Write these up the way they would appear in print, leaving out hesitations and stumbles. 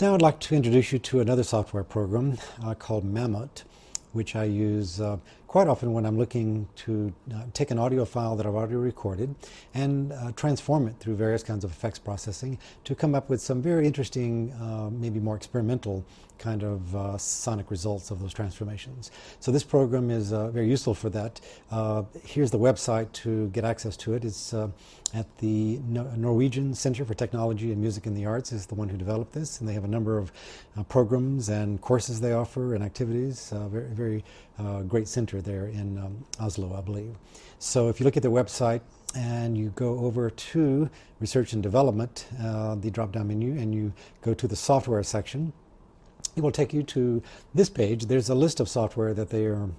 Now I'd like to introduce you to another software program called Mammut, which I use quite often when I'm looking to take an audio file that I've already recorded and transform it through various kinds of effects processing to come up with some very interesting, maybe more experimental kind of sonic results of those transformations. So this program is very useful for that. Here's the website to get access to it. It's at the Norwegian Center for Technology and Music in the Arts is the one who developed this, and they have a number of programs and courses they offer and activities. Very great center there in Oslo, I believe. So if you look at their website and you go over to Research and Development, the drop-down menu, and you go to the software section, it will take you to this page. There's a list of software that they are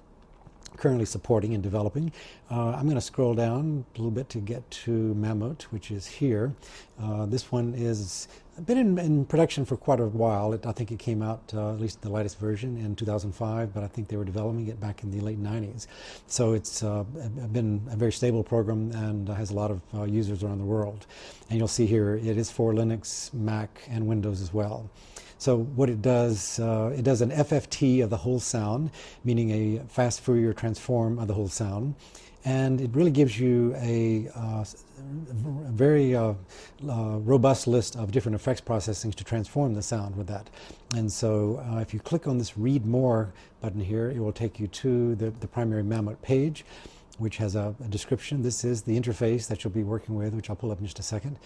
currently supporting and developing. I'm going to scroll down a little bit to get to Mammut, which is here. This one is been in production for quite a while. I think it came out, at least the latest version, in 2005, but I think they were developing it back in the late 90s. So it's been a very stable program and has a lot of users around the world. And you'll see here it is for Linux, Mac, and Windows as well. So what it does an FFT of the whole sound, meaning a fast Fourier transform of the whole sound. And it really gives you a very robust list of different effects processings to transform the sound with that. And so if you click on this Read More button here, it will take you to the primary Mammut page, which has a description. This is the interface that you'll be working with, which I'll pull up in just a second,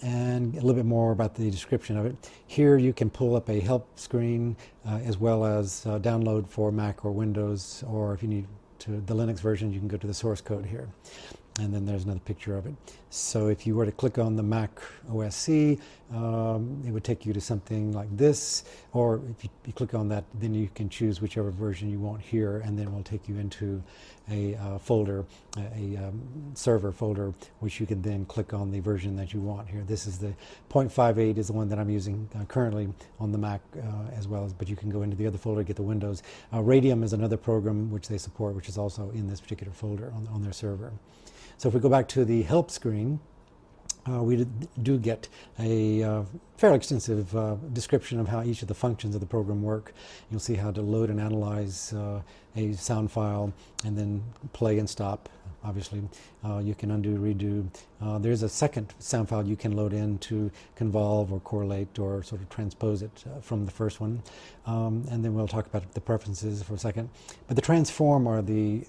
and a little bit more about the description of it. Here you can pull up a help screen as well as download for Mac or Windows, or if you need to the Linux version, you can go to the source code here. And then there's another picture of it. So if you were to click on the Mac OS C, it would take you to something like this, or if you click on that, then you can choose whichever version you want here, and then it will take you into a folder, a server folder, which you can then click on the version that you want here. This is the 0.58 is the one that I'm using currently on the Mac as well as, but you can go into the other folder to get the Windows. Radium is another program which they support, which is also in this particular folder on their server. So if we go back to the help screen, we do get a fairly extensive description of how each of the functions of the program work. You'll see how to load and analyze a sound file and then play and stop. Obviously, you can undo, redo. There's a second sound file you can load in to convolve or correlate or sort of transpose it from the first one. And then we'll talk about the preferences for a second. But the transform are the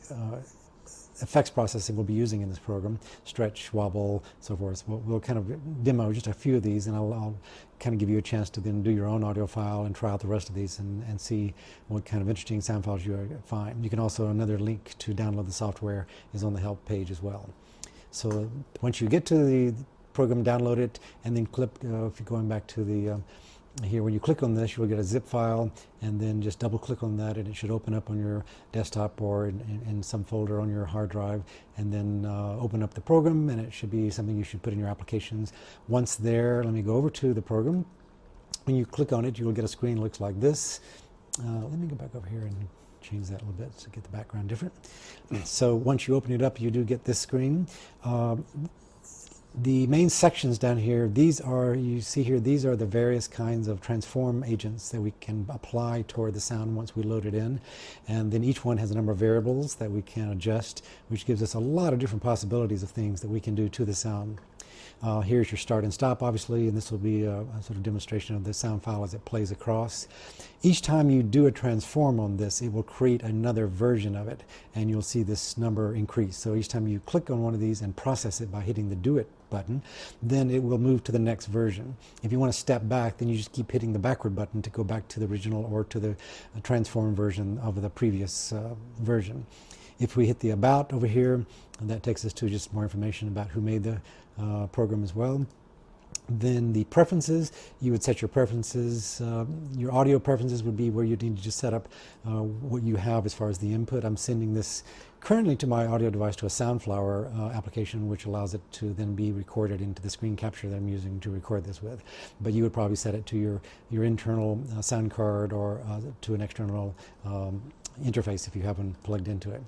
effects processing we'll be using in this program, stretch, wobble, so forth. We'll kind of demo just a few of these, and I'll kind of give you a chance to then do your own audio file and try out the rest of these and see what kind of interesting sound files you find. You can also, another link to download the software is on the help page as well. So once you get to the program, download it, and then click, if you're going back to the here, when you click on this, you'll get a zip file, and then just double click on that and it should open up on your desktop or in some folder on your hard drive, and then open up the program, and it should be something you should put in your applications. Once there, let me go over to the program. When you click on it, you will get a screen that looks like this. Let me go back over here and change that a little bit to get the background different. So once you open it up, you do get this screen. The main sections down here, these are, you see here, these are the various kinds of transform agents that we can apply toward the sound once we load it in. And then each one has a number of variables that we can adjust, which gives us a lot of different possibilities of things that we can do to the sound. Here's your start and stop, obviously, and this will be a sort of demonstration of the sound file as it plays across. Each time you do a transform on this, it will create another version of it, and you'll see this number increase. So each time you click on one of these and process it by hitting the Do It button, then it will move to the next version. If you want to step back, then you just keep hitting the backward button to go back to the original or to the transform version of the previous version. If we hit the About over here, that takes us to just more information about who made the program as well. Then the preferences, you would set your preferences. Your audio preferences would be where you need to just set up what you have as far as the input. I'm sending this currently to my audio device to a Soundflower application, which allows it to then be recorded into the screen capture that I'm using to record this with. But you would probably set it to your internal sound card or to an external interface if you haven't plugged into it.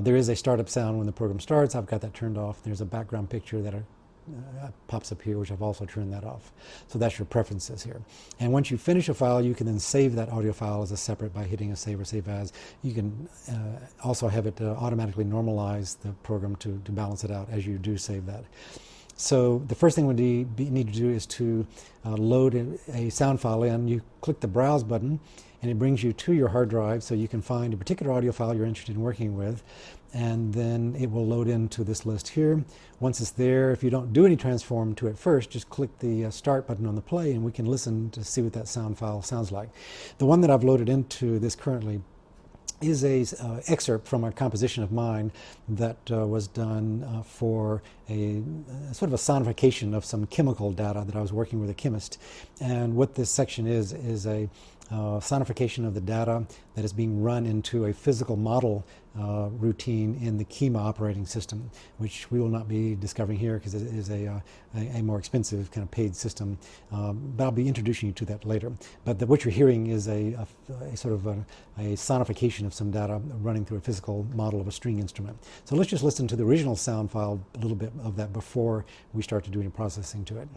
There is a startup sound when the program starts. I've got that turned off. There's a background picture that pops up here, which I've also turned that off. So that's your preferences here. And once you finish a file, you can then save that audio file as a separate by hitting a save or save as. You can also have it automatically normalize the program to balance it out as you do save that. So the first thing we need to do is to load a sound file in. You click the Browse button, and it brings you to your hard drive so you can find a particular audio file you're interested in working with, and then it will load into this list here. Once it's there, if you don't do any transform to it first, just click the Start button on the play, and we can listen to see what that sound file sounds like. The one that I've loaded into this currently is a excerpt from a composition of mine that was done for a sort of a sonification of some chemical data that I was working with a chemist. And what this section is a sonification of the data that is being run into a physical model routine in the Kima operating system, which we will not be discovering here because it is a more expensive kind of paid system. But I'll be introducing you to that later. But what you're hearing is a sort of a sonification of some data running through a physical model of a string instrument. So let's just listen to the original sound file, a little bit of that before we start to do any processing to it.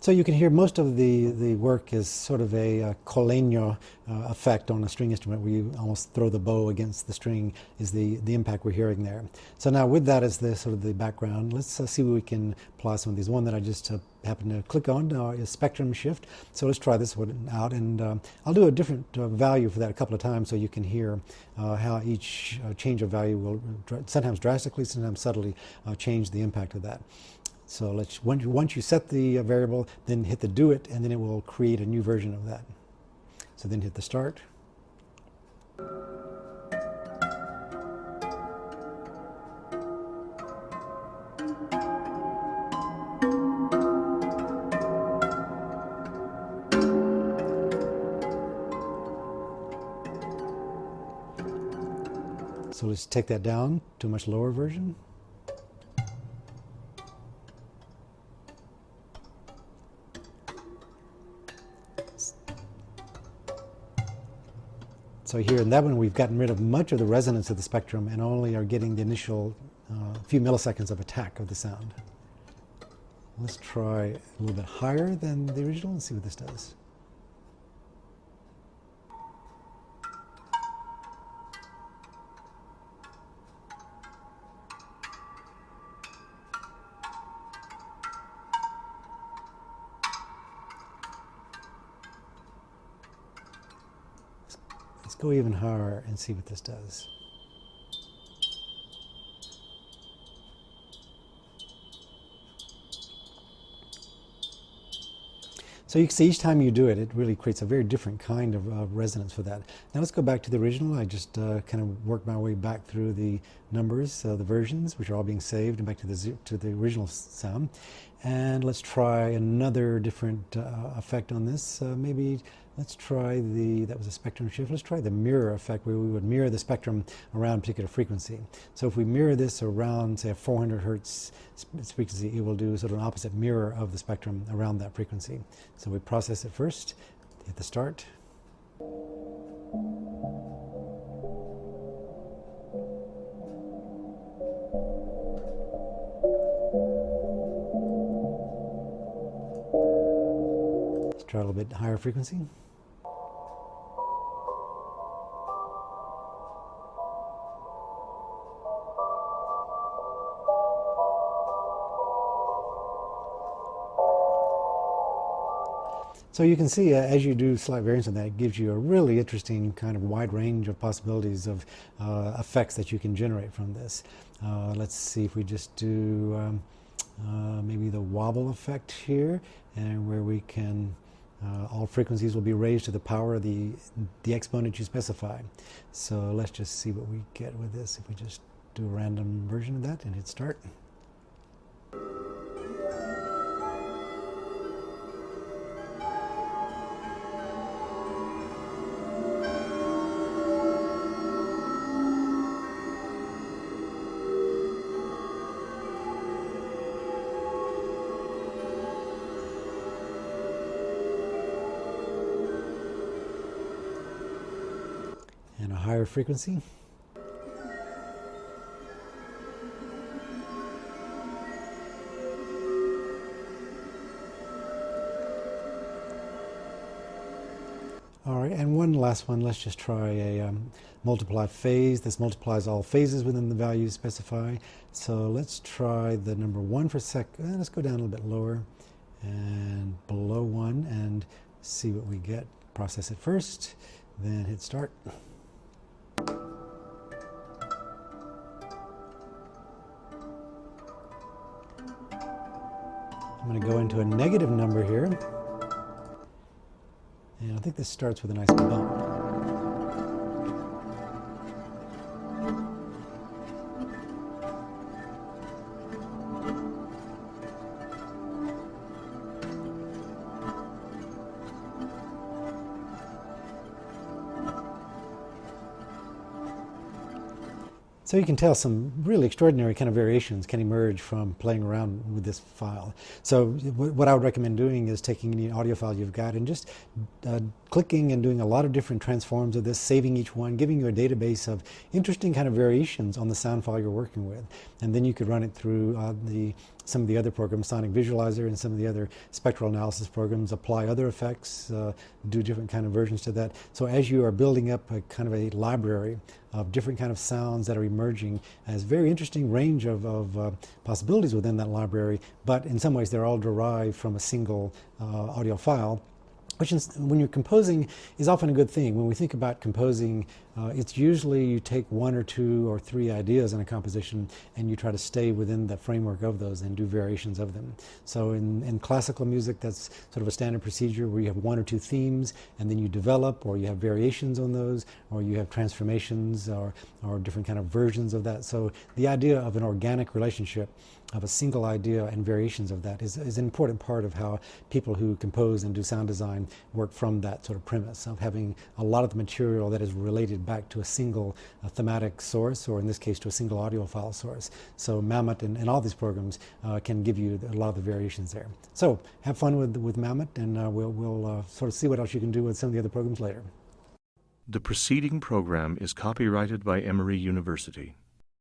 So you can hear most of the work is sort of a coleño effect on a string instrument where you almost throw the bow against the string is the impact we're hearing there. So now with that as the sort of the background, let's see what we can apply some of these. One that I just happened to click on is spectrum shift. So let's try this one out, and I'll do a different value for that a couple of times so you can hear how each change of value will sometimes drastically, sometimes subtly change the impact of that. So once you set the variable, then hit the do it, and then it will create a new version of that. So then hit the start. So let's take that down to a much lower version. So here in that one, we've gotten rid of much of the resonance of the spectrum and only are getting the initial few milliseconds of attack of the sound. Let's try a little bit higher than the original and see what this does. Let's go even higher and see what this does. So you can see each time you do it, it really creates a very different kind of resonance for that. Now let's go back to the original. I just kind of worked my way back through the numbers, the versions, which are all being saved, and back to the original sound. And let's try another different effect on this. Maybe let's try that was a spectrum shift. Let's try the mirror effect, where we would mirror the spectrum around a particular frequency. So if we mirror this around, say, a 400 hertz frequency, it will do sort of an opposite mirror of the spectrum around that frequency. So we process it first, hit the start. Let's try a little bit higher frequency. So you can see as you do slight variance on that, it gives you a really interesting kind of wide range of possibilities of effects that you can generate from this. Let's see if we just do maybe the wobble effect here, and where we can all frequencies will be raised to the power of the exponent you specify. So let's just see what we get with this if we just do a random version of that and hit start. And a higher frequency. All right, and one last one. Let's just try a multiply phase. This multiplies all phases within the values specified. So let's try the number 1 for sec. Let's go down a little bit lower and below 1 and see what we get. Process it first, then hit start. I'm going to go into a negative number here. And I think this starts with a nice bump. So you can tell some really extraordinary kind of variations can emerge from playing around with this file. So what I would recommend doing is taking any audio file you've got and just clicking and doing a lot of different transforms of this, saving each one, giving you a database of interesting kind of variations on the sound file you're working with. And then you could run it through some of the other programs, Sonic Visualizer and some of the other spectral analysis programs, apply other effects, do different kind of versions to that. So as you are building up a kind of a library of different kind of sounds that are emerging as very interesting range of possibilities within that library, but in some ways they're all derived from a single audio file, which when you're composing is often a good thing. When we think about composing, it's usually you take 1 or 2 or 3 ideas in a composition and you try to stay within the framework of those and do variations of them. So in classical music, that's sort of a standard procedure where you have 1 or 2 themes and then you develop, or you have variations on those, or you have transformations or different kind of versions of that. So the idea of an organic relationship of a single idea and variations of that is an important part of how people who compose and do sound design work from that sort of premise of having a lot of the material that is related back to a single thematic source, or in this case to a single audio file source. So Mammut and all these programs can give you a lot of the variations there. So have fun with Mammut, and we'll sort of see what else you can do with some of the other programs later. The preceding program is copyrighted by Emory University.